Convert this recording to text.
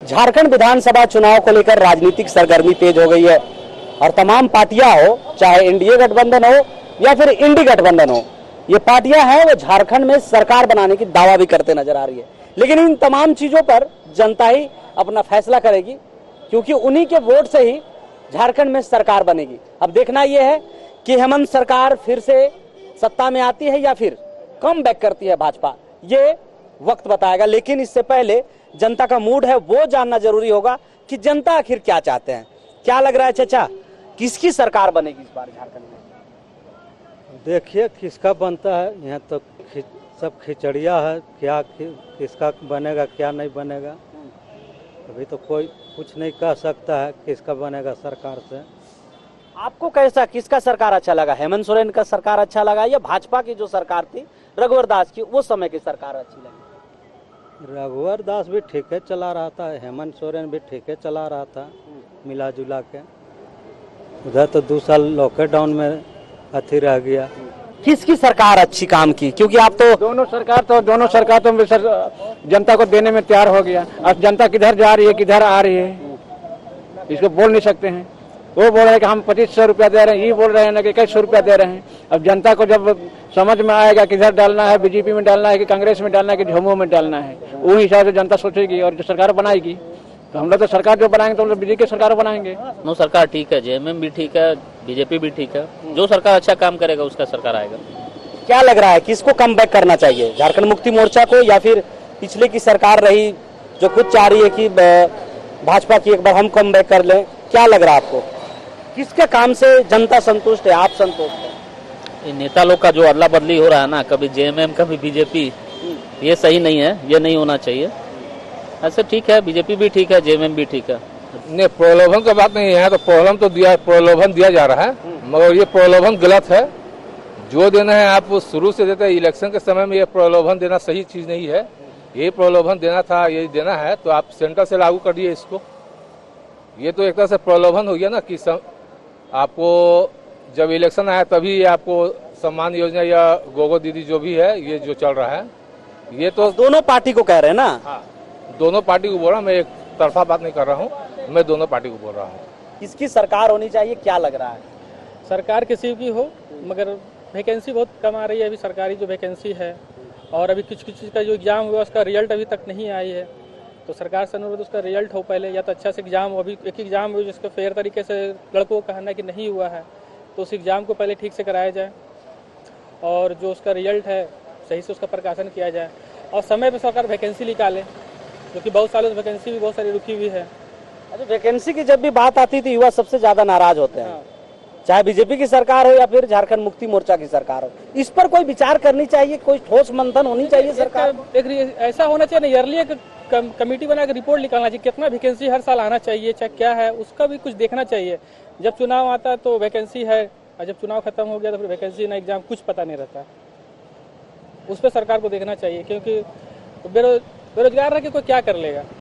झारखंड विधानसभा चुनाव को लेकर राजनीतिक सरगर्मी तेज हो गई है और तमाम पार्टियां हो, चाहे एनडीए गठबंधन हो या फिर इंडी गठबंधन हो, ये पार्टियां हैं वो झारखंड में सरकार बनाने की दावा भी करते नजर आ रही है। लेकिन इन तमाम चीजों पर जनता ही अपना फैसला करेगी, क्योंकि उन्हीं के वोट से ही झारखंड में सरकार बनेगी। अब देखना यह है कि हेमंत सरकार फिर से सत्ता में आती है या फिर कम बैक करती है भाजपा, ये वक्त बताएगा। लेकिन इससे पहले जनता का मूड है वो जानना जरूरी होगा कि जनता आखिर क्या चाहते हैं। क्या लग रहा है चाचा, किसकी सरकार बनेगी इस बार झारखंड में? देखिए किसका बनता है, यहाँ तो सब खिचड़िया है, क्या किसका बनेगा क्या नहीं बनेगा अभी तो कोई कुछ नहीं कह सकता है किसका बनेगा सरकार से। आपको कैसा, किसका सरकार अच्छा लगा? हेमंत सोरेन का सरकार अच्छा लगा या भाजपा की जो सरकार थी रघुवर दास की, वो समय की सरकार अच्छी लगी? रघुवर दास भी ठीक है चला रहा था, हेमंत सोरेन भी ठीक है चला रहा था मिला जुला के। उधर तो 2 साल लॉकडाउन में अथी रह गया। किसकी सरकार अच्छी काम की? क्योंकि आप तो दोनों सरकार तो जनता को देने में तैयार हो गया। अब जनता किधर जा रही है किधर आ रही है इसको बोल नहीं सकते हैं। वो बोल रहे हैं कि हम 2500 रुपया दे रहे हैं, ये बोल रहे हैं ना कि 2100 रुपया दे रहे हैं। अब जनता को जब समझ में आएगा किधर डालना है, बीजेपी में डालना है कि कांग्रेस में डालना है कि झामुमो में डालना है, वो हिसाब से जनता सोचेगी और जो सरकार बनाएगी। तो हम लोग तो सरकार जो बनाएंगे तो हम लोग बीजेपी की सरकार बनाएंगे। नो सरकार ठीक है, जेएमएम भी ठीक है, बीजेपी भी ठीक है, जो सरकार अच्छा काम करेगा उसका सरकार आएगा। क्या लग रहा है किसको कम बैक करना चाहिए, झारखंड मुक्ति मोर्चा को या फिर पिछले की सरकार रही जो खुद चाह रही है कि भाजपा की एक बार हम कम बैक कर लें? क्या लग रहा है आपको, किसके काम से जनता संतुष्ट है, आप संतुष्ट है? ये नेता लोग का जो अदला बदली हो रहा है ना, कभी जेएमएम कभी बीजेपी, ये सही नहीं है, ये नहीं होना चाहिए। ऐसे ठीक है, बीजेपी भी ठीक है, जेएमएम भी ठीक है। नहीं, प्रलोभन का बात नहीं है, तो प्रलोभन दिया जा रहा है, मगर ये प्रलोभन गलत है। जो देना है आप शुरू से देते हैं, इलेक्शन के समय में ये प्रलोभन देना सही चीज नहीं है। ये प्रलोभन देना था, ये देना है तो आप सेंटर से लागू करिए इसको। ये तो एक तरह से प्रलोभन हो गया ना कि आपको जब इलेक्शन आया तभी आपको सम्मान योजना या गोगो दीदी जो भी है ये जो चल रहा है, ये तो दोनों पार्टी को कह रहे हैं ना। हाँ, दोनों पार्टी को बोल रहा हूँ, मैं एक तरफा बात नहीं कर रहा हूँ, मैं दोनों पार्टी को बोल रहा हूँ। किसकी सरकार होनी चाहिए, क्या लग रहा है? सरकार किसी की हो, मगर वैकेंसी बहुत कम आ रही है अभी सरकारी जो वैकेंसी है, और अभी कुछ चीज़ का जो एग्जाम हुआ उसका रिजल्ट अभी तक नहीं आई है। तो सरकार से अनुरोध उसका रिजल्ट हो पहले, या तो अच्छा से एग्जाम हो। अभी एक एग्जाम हुआ जिसका फेयर तरीके से लड़कों का कहना है कि नहीं हुआ है, तो उस एग्जाम को पहले ठीक से कराया जाए और जो उसका रिजल्ट है सही से उसका प्रकाशन किया जाए, और समय पर सरकार वैकेंसी निकाले, क्योंकि बहुत सालों से वैकेंसी भी बहुत सारी रुकी हुई है। अच्छा, वैकेंसी की जब भी बात आती थी युवा सबसे ज्यादा नाराज होते हैं। चाहे बीजेपी की सरकार हो या फिर झारखंड मुक्ति मोर्चा की सरकार हो, इस पर कोई विचार करनी चाहिए, कोई ठोस मंथन होनी चाहिए सरकार। एक ऐसा होना चाहिए ना, ईयरली एक कमेटी बना के रिपोर्ट निकालना चाहिए, कितना वैकेंसी हर साल आना चाहिए, चाहे क्या है उसका भी कुछ देखना चाहिए। जब चुनाव आता है तो वैकेंसी है, और जब चुनाव खत्म हो गया तो फिर वैकेंसी ना एग्जाम कुछ पता नहीं रहता। उस पर सरकार को देखना चाहिए, क्योंकि बेरोजगार रह के कोई क्या कर लेगा।